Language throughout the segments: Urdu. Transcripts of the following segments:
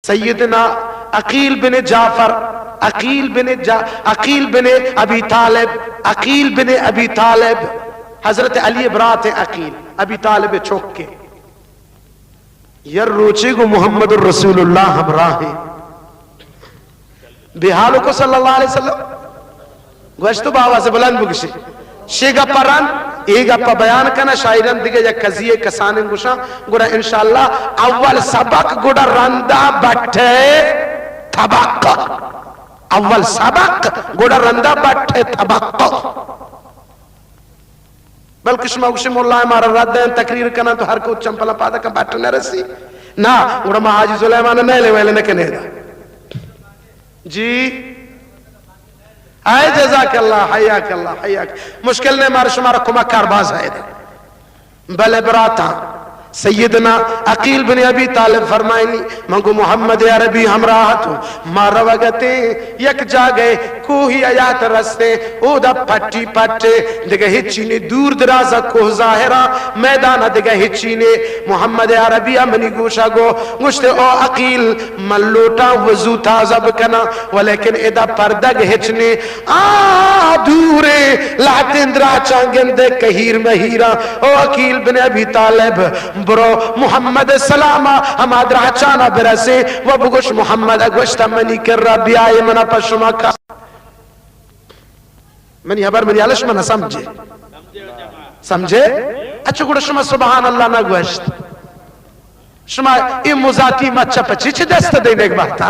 سیدنا عقیل بن جعفر، عقیل بن ابی طالب، عقیل بن ابی طالب، حضرت علی برات عقیل ابی طالب چوک کے یر روچے گو محمد الرسول اللہ ہمراہ بحالو کو صلی اللہ علیہ وسلم گوشتو باوا سے بلند بگشے شیگا پران ایگا پا بیان کنا شاعران دیگه یا قضیه کسانن گوشا گوڑا انشاءاللہ اول سبق گوڑا رندہ بٹھے طبق، اول سبق گوڑا رندہ بٹھے طبق، بلکہ شما گوشی مولا ہمارا رد دیں تقریر کنا تو ہر کو چمپلا پادا کا بٹھ نہ رسی نا گوڑا ما حاجی سلیمان نیلے ویلے نکنے دا جی آئے جزاک اللہ حیاک اللہ حیاک مشکل نے مارا شمارا کمک کارباز آئے دے بلے براتا سیدنا عقیل بن ابی طالب فرمائنی منگو محمد عربی ہمراہ تو مارا وگتے یک جا گئے کوہی آیات رستے او دا پٹی پٹے دیگا ہچینے دور درازہ کوہ ظاہرہ میدانہ دیگا ہچینے محمد عربی منی گوشا گو گوشتے او عقیل من لوٹا وضو تازہ بکنا ولیکن ادا پردگ ہچنے دورے لاتن درا چانگندے کہیر مہیرہ او عقیل بن ابی طالب برو محمد سلامہ ہم آدرہ چانا برسے وہ بگوش محمد اگوشتا منی کر رہا بیائی منا پشما کا منی حبر منی علش منا سمجھے سمجھے اچھا گوڑا شما سبحان اللہ نا گوشت شما ای مزاتی مچا پچی چی دست دینے ایک بات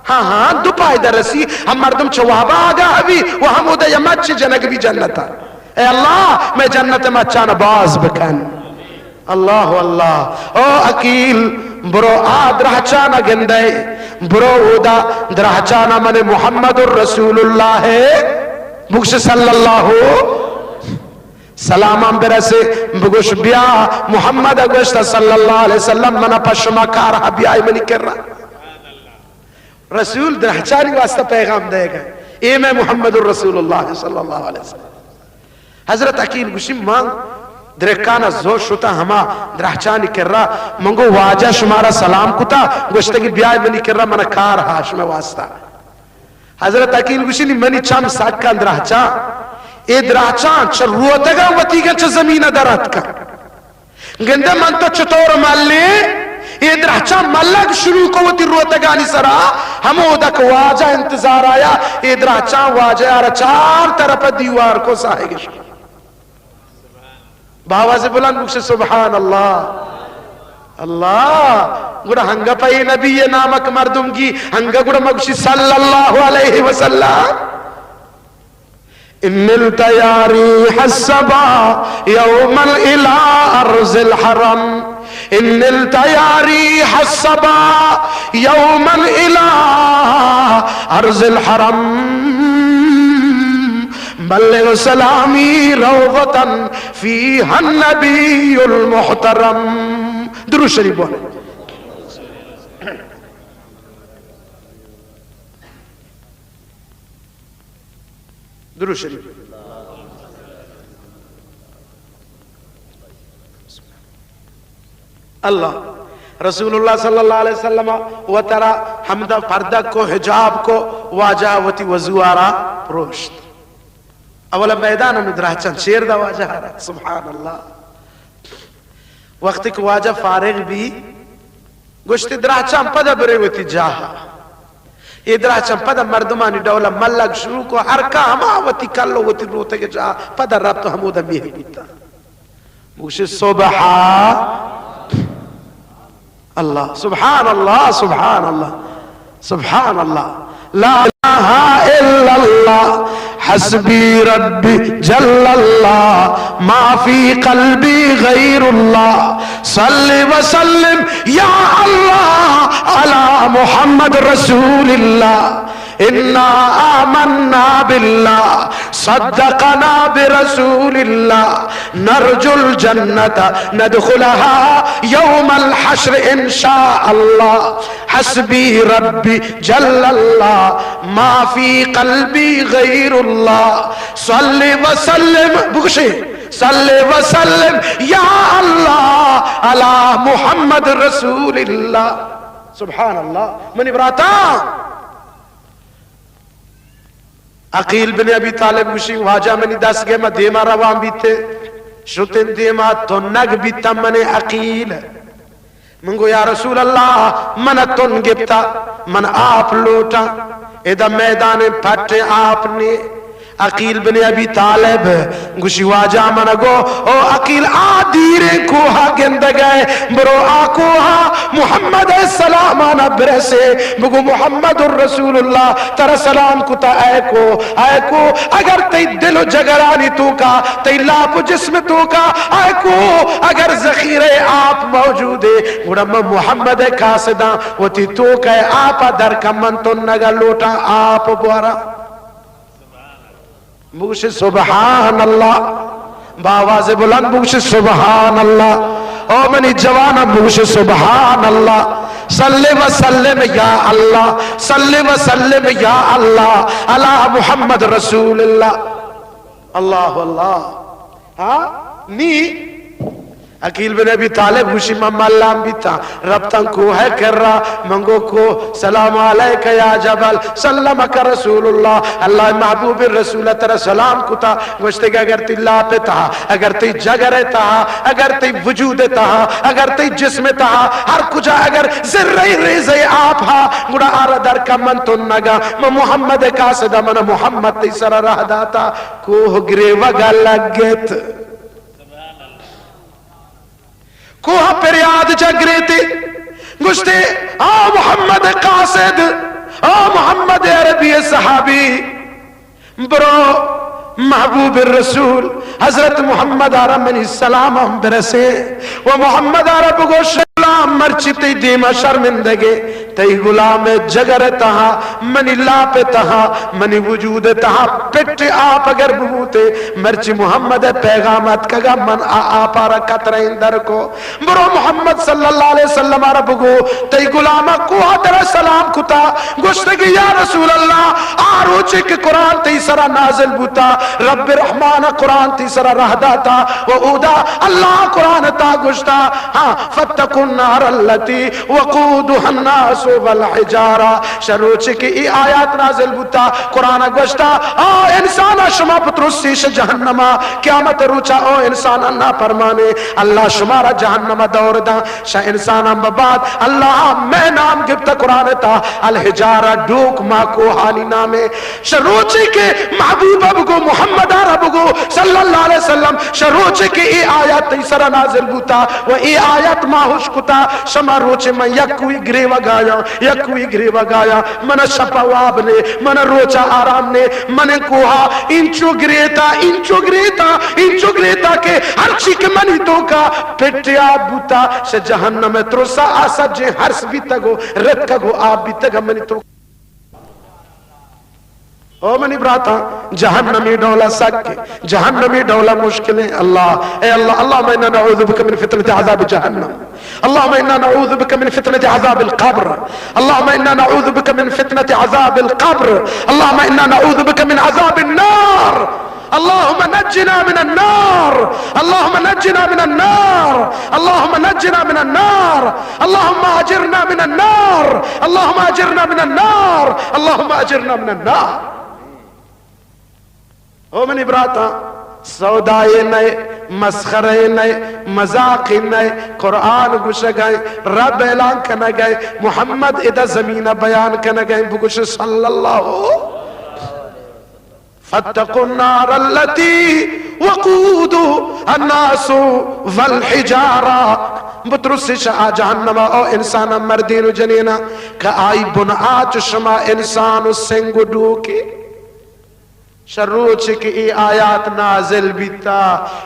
ہاں دو پائی درسی ہم مردم چوابا آگا ابھی وہ ہم ادھا یا مچی جنگ بھی جنتا اے اللہ میں جنت مچانا باز بکن اللہ اللہ او عقیل برو آد رہچانا گندے برو اودا درہچانا من محمد الرسول اللہ ہے بگش صلی اللہ سلام برسے بگش بیا محمد اگوشتا صلی اللہ علیہ وسلم منا پشما کارہا بیائی منی کر رہا رسول درہچانی واسطہ پیغام دے گئے اے میں محمد الرسول اللہ صلی اللہ علیہ وسلم حضرت عقیل گوشی مانگ درکانا زور شتا ہما درہچانی کر رہا منگو واجہ شمارا سلام کتا گوشتگی بیائی منی کر رہا منا کار ہاش میں واسطہ حضرت عقیل گوشی نی منی چام ساکا درہچان اے درہچان چل روتگا وطی گا چا زمین درات کا گندے من تو چطور ملے اے درہچان ملک شروع کو وطی روتگانی سرا ہمو دک واجہ انتظار آیا اے درہچان واجہ آرہ چار طرف دیوار کو ساہے گے شروع باوا سے بلند بکش سبحان اللہ اللہ گوڑا ہنگا پئی نبی نامک مردم کی ہنگا گوڑا مگشی صلی اللہ علیہ وسلم ان التیاری حسبا یوما الى ارض الحرم ان التیاری حسبا یوما الى ارض الحرم بلغ سلامی روضتا فیہا النبی المحترم درود شریف بولے درود شریف اللہ رسول اللہ صلی اللہ علیہ وسلم و ترا حمدہ پردہ کو حجاب کو واجاوتی وزوارا پروشت اولا میدان میں درہچان شیر دا واجہ رہا سبحان اللہ وقت کو واجہ فارغ بھی گوشتی درہچان پدا برے ہوتی جاہا یہ درہچان پدا مردمانی دولا ملک شروع کو حرکا ہما ہوتی کلو ہوتی روتے کے جاہا پدا رب تو ہمو دا بھی بیتا گوشتی سبحان اللہ سبحان اللہ سبحان اللہ سبحان اللہ لا الہ الا اللہ حسبی ربی جل اللہ ما فی قلبی غیر اللہ صلی وسلم یا اللہ علی محمد رسول اللہ انا آمنا باللہ صدقنا برسول اللہ نرجو الجنت ندخلها یوم الحشر انشاء اللہ حسبی ربی جل اللہ ما فی قلبی غیر اللہ صلی وسلم بکشے صلی وسلم یا اللہ علی محمد رسول اللہ سبحان اللہ منی براتا عقیل بن ابی طالب گوشی واجہ منی دس گئے میں دیما روان بیتے شتن دیما تو نگ بیتا من عقیل منگو یا رسول اللہ من تن گپتا من آپ لوٹا ایدہ میدان پھٹے آپ نے عقیل بن ابی طالب گوشی واجہ منگو او عقیل دیرے کوہا گند گئے برو کوہا محمد السلام آنا برسے بگو محمد الرسول اللہ ترہ سلام کتا اے کو اگر تی دل و جگرانی تو کا تی لاپ و جسم تو کا اے کو اگر ذخیرے آپ موجود ہے گوڑا میں محمد قاصداں وہ تی تو کا آپا در کا من تو نگا لوٹا آپ بوارا بگوش سبحان اللہ باواز بلند بگوش سبحان اللہ او منی جوانا بگوش سبحان اللہ صلی وسلم یا اللہ صلی وسلم یا اللہ علی محمد رسول اللہ اللہ اللہ ہاں نی عقیل بن ابی طالب گوشی ماما اللہ بیتا ربطن کو ہے کر رہا منگو کو سلام علیکہ یا جبل سلمک رسول اللہ اللہ محبوب رسول ترہ سلام کتا گوشتے کہ اگر تی لاپ تہا اگر تی جگر تہا اگر تی وجود تہا اگر تی جسم تہا ہر کجا اگر ذرہی ریزے آپ ہا گوڑا آرہ در کا من تو نگا میں محمد قاصدہ من محمد تی سر رہ داتا کوہ گرے وگا لگت کوہ پر یاد جگرے تھے گشتے محمد قاصد محمد عربی صحابی برو محبوب الرسول حضرت محمد عرب من السلام ہم برسے و محمد عرب کو غلام مرچی تی دیما شرمندگے تی غلام جگر تہا منی لاپ تہا منی وجود تہا پٹ آپ اگر بہوتے مرچی محمد پیغامت کگا من آپ رکھت رہن در کو برو محمد صلی اللہ علیہ وسلم عرب کو تی غلام کو در سلام کتا گشتگی یا رسول اللہ آروچے کہ قرآن تی سرا نازل بوتا رب رحمان قرآن تی سرا رہ داتا و اودا اللہ قرآن تا گشتا ہاں فتقوا النار اللتی وقودها الناس والحجارہ شروچے کی ای آیات نازل بوتا قرآن گشتا انسانا شما پترسیش جہنما قیامت روچا او انسانا نا پرمانے اللہ شمارا جہنم دور دا شاہ انسانا بباد اللہ میں نام گفتا قرآن تا الحجارہ ڈوک ما کو حالی نامے شروچے کے محبوب ابگو محمد عربگو صلی اللہ علیہ وسلم شروچے کی ای آیات تیسرا نازل بوتا و ای آیات ما حشکتا شما روچے میں یکوی گریوہ گایا یکوی گریوہ گایا من شپواب نے من روچا آرام نے من کوہا انچو گریتا کہ ہر چیک منی تو کا پٹیا بوتا سے جہنم ترسا آسا جے ہرس بھی تگو رت کگو آپ بھی تگا منی تو او منی براتا جہنمی ڈولا سکے جہنمی ڈولا مشکلیں اللہ اے اللہ اللہم انا نعوذ بک من فتنة عذاب جہنم اللہم انا نعوذ بک من فتنة عذاب القبر اللہم انا نعوذ بک من فتنة عذاب القبر اللہم انا نعوذ بک من عذاب النار اللہم نجنا من النار اللہم نجنا من النار اللہم نجنا من النار اللہم اجرنا من النار اللہم اجرنا من النار اللہم اجرنا من النار او منی براتا سودائے نئے مسخرے نئے مذاق نئے قرآن گوش گئے رب اعلان کنا گئے محمد ادھا زمین بیان کنا گئے بگوش صلی اللہ فاتقوا النار التي وقودها الناس والحجارہ بطرس شاہ جہنم او انسان مردین و جنینا کہ آئی بن آج شما انسان سنگ ڈوکے شروچ کی ای آیات نازل بیتا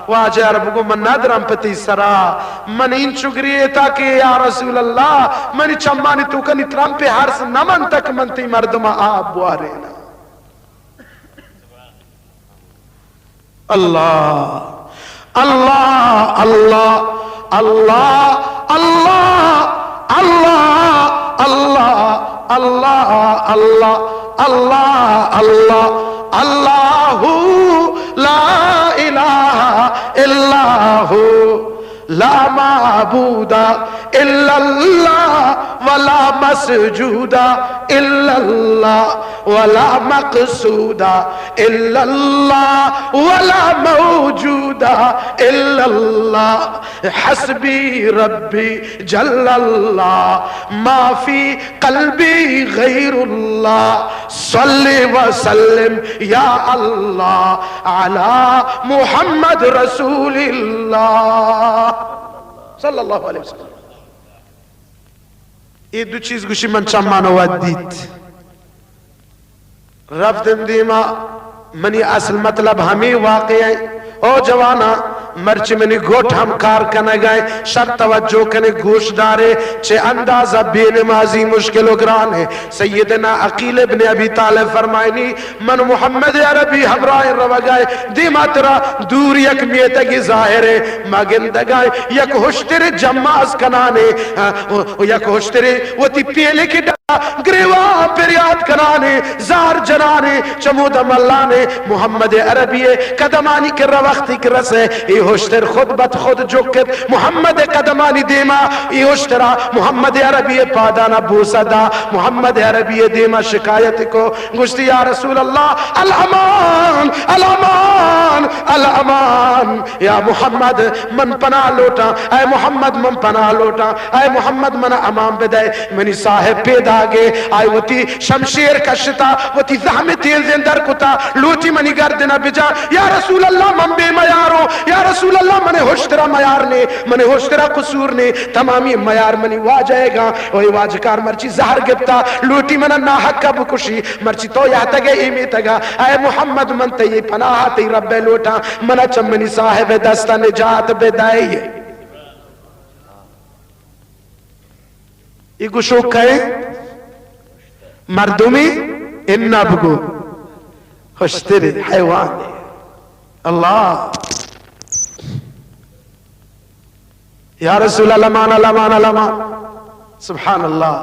واجہ رب کو من ندرم پتی سرا من ان چگریتا کہ یا رسول اللہ منی چمانی تو کنی ترم پہ حرس نمن تک منتی مردم آب بوارینا اللہ اللہ اللہ اللہ اللہ اللہ اللہ اللہ اللہ اللہ اللہ اللہ لا الہ الا ہو لا معبود الا اللہ ولا مسجودا الا اللہ ولا مقصودا الا اللہ ولا موجودا الا اللہ حسبی ربی جل اللہ ما فی قلبی غیر اللہ صلی وسلم یا اللہ علی محمد رسول اللہ صلی اللہ علیہ وسلم. یہ دو چیز گوشی من چمان ودیت رفتم دیما منی اصل مطلب ہمیں واقع ہے. او جوانا مرچ منی گوٹ ہم کار کنے گئے شر توجہ کنے گوش دارے چھے اندازہ بے نمازی مشکل و گران ہے. سیدنا عقیل ابن ابی طالب فرمائنی من محمد عربی ہمراہ رو گئے دیما ترا دور یک میتگی ظاہر ہے مگندگائے یک ہوشتر جماز کنانے یک ہوشتر وہ تی پیلے کی گریوان پریاد کرانے زار جنانے چمود ملانے محمد عربی قدمانی کر وقتی کر رسے یہ ہوشتر خود بت خود جوکت محمد قدمانی دیما یہ ہوشترا محمد عربی پادانا بوسدا محمد عربی دیما شکایت کو گشتی یا رسول اللہ الامان الامان الامان یا محمد من پناہ لوٹا اے محمد من پناہ لوٹا اے محمد من امان بدائے منی صاحب پیدا آگے آئی وہ تی شمشیر کشتا وہ تی زہم تیل زندر کتا لوٹی منی گردنا بجا یا رسول اللہ من بے میارو یا رسول اللہ منی ہوشترا میار نے منی ہوشترا قصور نے تمامی میار منی واجائے گا وہی واجکار مرچی زہر گبتا لوٹی منہ ناحق کا بکشی مرچی تو یا تگے ایمی تگا اے محمد من تی پناہ تی رب لوٹا منہ چمنی صاحب دستا نجات بدائی. یہ گوشو کہے مردمی انہ بگو خوشتر حیوان اللہ یا رسول اللہ مان اللہ مان اللہ مان سبحان اللہ.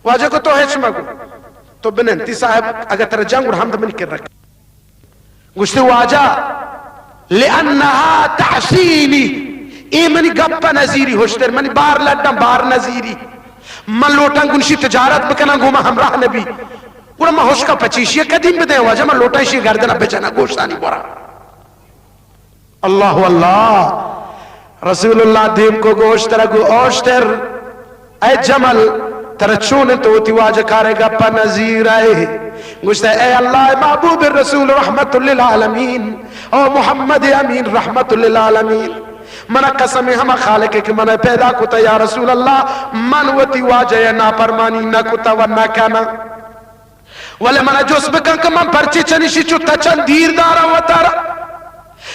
واجہ کو تو ہیچ مگو تو بننتی صاحب اگر تر جنگ اور حمد من کر رکھ گوشتے واجہ لئنہا تحسینی ای منی گپا نظیری ہوشتر منی بار لڈم بار نظیری من لوٹاں گنشی تجارت بکنا گوما ہمراہ نبی اور میں ہوش کا پچیشی قدیم بدے ہوا جب میں لوٹاں شی گردنا بچنا گوشتانی بورا اللہ اللہ رسول اللہ دیم کو گوشتر گو اوشتر اے جمل ترچون تو تیواج کارے گپا نظیر آئے گوشتے اے اللہ محبوب الرسول رحمت للعالمین او محمد امین رحمت للعالمین منہ قسم ہما خالق کہ منہ پیدا کتا یا رسول اللہ من وتی واجہ ناپرمانی نہ کتا و نہ کنا ولے منہ جوس بکن کہ من پرچی چنیشی چوتا چند دیر دارا و تارا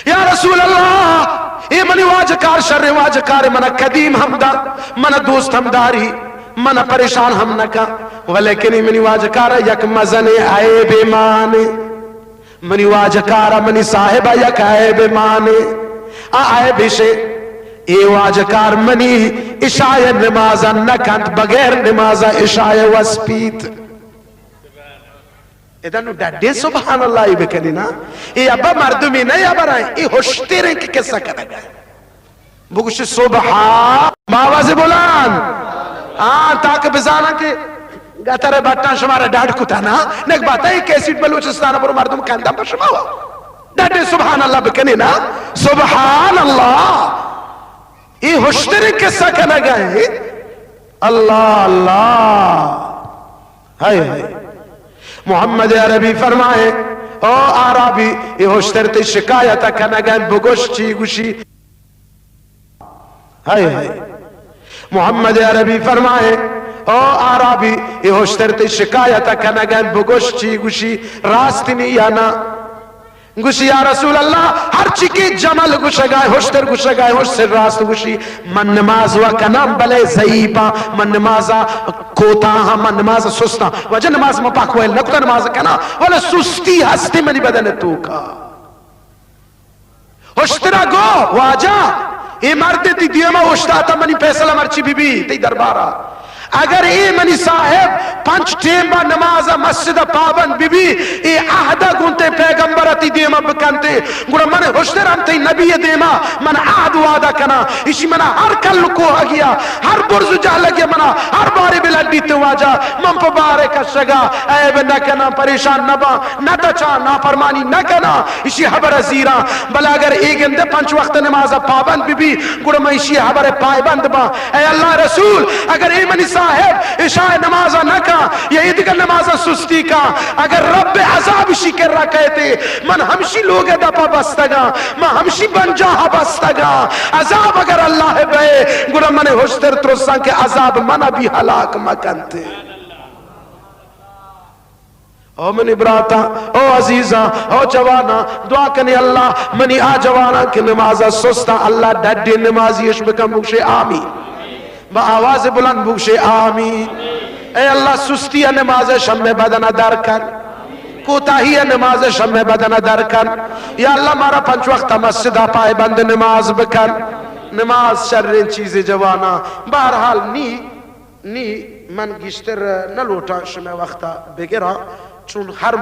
یا رسول اللہ یہ منی واجہ کار شر واجہ کار منہ قدیم ہمدا منہ دوست ہمداری منہ پریشان ہم نکا ولیکن منی واجہ کار یک مزن عیب مانے منی واجہ کار منی صاحبہ یک عیب مانے آئے بشے اے واجکار منی عشاء نمازہ نکند بغیر نمازہ عشاء وسپیت ادھنو ڈاڈے سبحان اللہ بکنی نا اے ابا مردمی نہیں ابا رائیں اے ہوشتیریں کی قصہ کرے گئے بگوش سبحان ماوازی بولان تاکہ بزانا کہ گتر بٹان شمارا ڈاڈ کتا نا نیک باتا ہے کیسیٹ بلوچستانا پر مردم کندہ پر شما ہوا ڈاڈے سبحان اللہ بکنے نا سبحان اللہ یہ ہوشتری قصہ کنا گئے اللہ اللہ ہائے ہائے محمد عربی فرمائے او عربی یہ ہوشتر تی شکایتا کنا گئے بگوش چی گوشی ہائے ہائے محمد عربی فرمائے او عربی یہ ہوشتر تی شکایتا کنا گئے بگوش چی گوشی راستی نہیں یا نا گوشی یا رسول اللہ ہر چکی جمل گوشہ گائے ہوشتر گوشہ گائے ہوشتر راست گوشی من نماز وکنام بلے زعیبا من نمازا کوتاہا من نمازا سستا وجہ نماز مپاک ہوئے نکتا نماز کنا ولی سستی ہستی منی بدن تو کا ہوشترہ گو واجہ یہ مردی تی دیما ہوشتا تا منی پیسلہ مرچی بی بی تی دربارہ اگر اے منی صاحب پنچ ٹیم با نماز مسجد پابند بی بی اے عہدہ گونتے پیغمبرتی دیما بکنتے گوڑا من ہوشتر ہم تی نبی دیما من عہد وعدہ کنا اسی منا ہر کل کو گیا ہر برز جا لگیا منا ہر باری بلڈی تو واجا من پا بارے کا شگا عیب نہ کنا پریشان نبا نہ تچا نافرمانی نہ کنا اسی حبر زیرا بلا اگر ایک اندے پنچ وقت نماز پابند بی بی گوڑا میں اسی حبر پائبند با اے اللہ رسول اگر اے منی صاحب عشاء نماز نہ کا یا عید نماز سستی کا اگر رب عذاب اسی کر رہا کہتے من ہمشی لوگ دپا بستگا من ہمشی بنجاہ بستگا عذاب اگر اللہ بے گوڑا من ہوشتر ترسان کے عذاب من بھی ہلاک مکنتے او منی براتا او عزیزاں او جوانا دعا کنی اللہ منی آ جوانا کہ نمازہ سستا اللہ ڈڈی نمازیش بکم بکشے آمین با آواز بلند بکشے آمین اے اللہ سستی نماز شم بدن در کر کوتاہی نماز شم بدن در کر یا اللہ مارا پنچ وقت مسجدہ پائے بند نماز بکر نماز شرین چیز جوانا بہرحال نی من گشتر نہ لوٹا شمع وقتا بگرا چون ہر